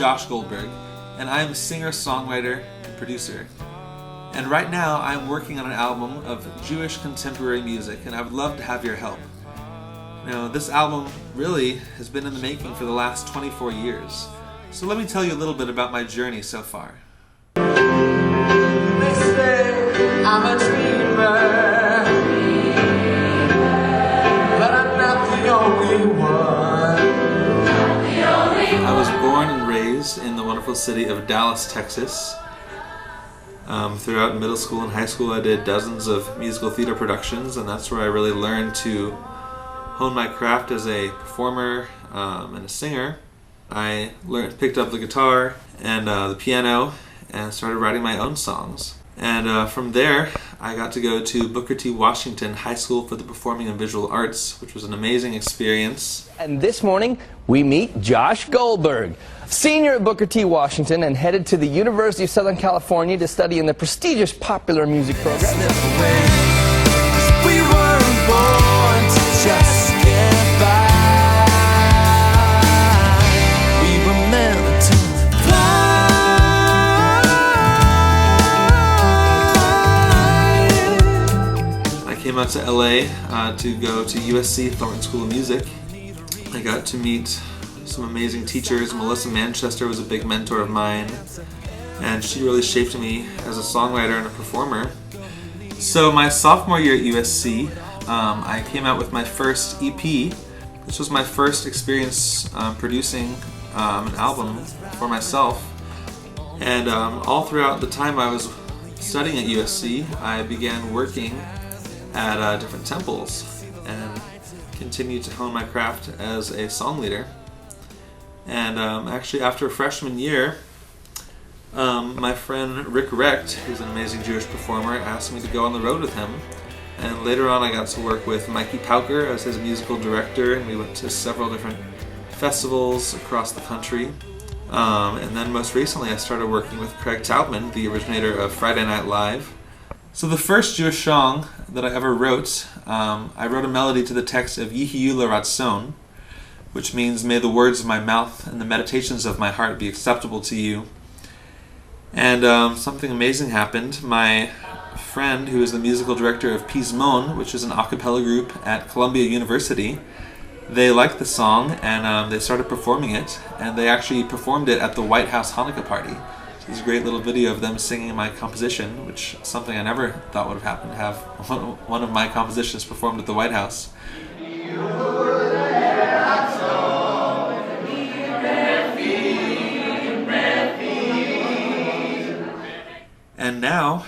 Josh Goldberg, and I am a singer, songwriter, and producer. And right now I'm working on an album of Jewish contemporary music, and I would love to have your help. Now, this album really has been in the making for the last 24 years. So let me tell you a little bit about my journey so far. They say I'm a dreamer, but I'm not the only one. I was born and raised in the wonderful city of Dallas, Texas. Throughout middle school and high school I did dozens of musical theater productions, and that's where I really learned to hone my craft as a performer and a singer. I picked up the guitar and the piano and started writing my own songs. And from there, I got to go to Booker T. Washington High School for the Performing and Visual Arts, which was an amazing experience. And this morning, we meet Josh Goldberg, senior at Booker T. Washington and headed to the University of Southern California to study in the prestigious popular music program. We weren't born to just get by. We were meant to I came out to LA to go to USC Thornton School of Music. I got to meet some amazing teachers. Melissa Manchester was a big mentor of mine, and she really shaped me as a songwriter and a performer. So my sophomore year at USC, I came out with my first EP. This was my first experience producing an album for myself. And all throughout the time I was studying at USC, I began working at different temples and continued to hone my craft as a song leader. And actually after freshman year, my friend Rick Recht, who's an amazing Jewish performer, asked me to go on the road with him. And later on I got to work with Mikey Pauker as his musical director, and we went to several different festivals across the country. And then most recently I started working with Craig Taubman, the originator of Friday Night Live. So the first Jewish song that I ever wrote, I wrote a melody to the text of Yihiyu L'Ratzon, which means, may the words of my mouth and the meditations of my heart be acceptable to you. And something amazing happened. My friend, who is the musical director of Pizmon, which is an a cappella group at Columbia University, they liked the song and they started performing it, and they actually performed it at the White House Hanukkah party. So there's a great little video of them singing my composition, which is something I never thought would have happened, to have one of my compositions performed at the White House. And now,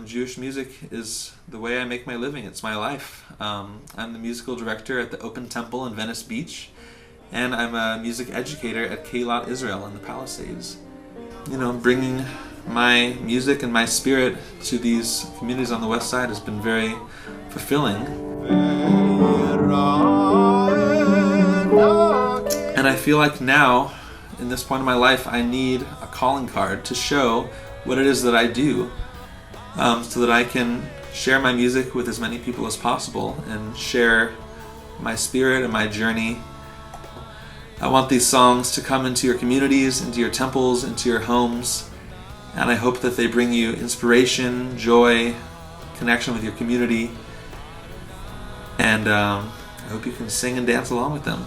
Jewish music is the way I make my living. It's my life. I'm the musical director at the Open Temple in Venice Beach, and I'm a music educator at Keilat Israel in the Palisades. You know, bringing my music and my spirit to these communities on the West Side has been very fulfilling. And I feel like now, in this point in my life, I need a calling card to show what it is that I do, so that I can share my music with as many people as possible and share my spirit and my journey. I want these songs to come into your communities, into your temples, into your homes, and I hope that they bring you inspiration, joy, connection with your community, and I hope you can sing and dance along with them.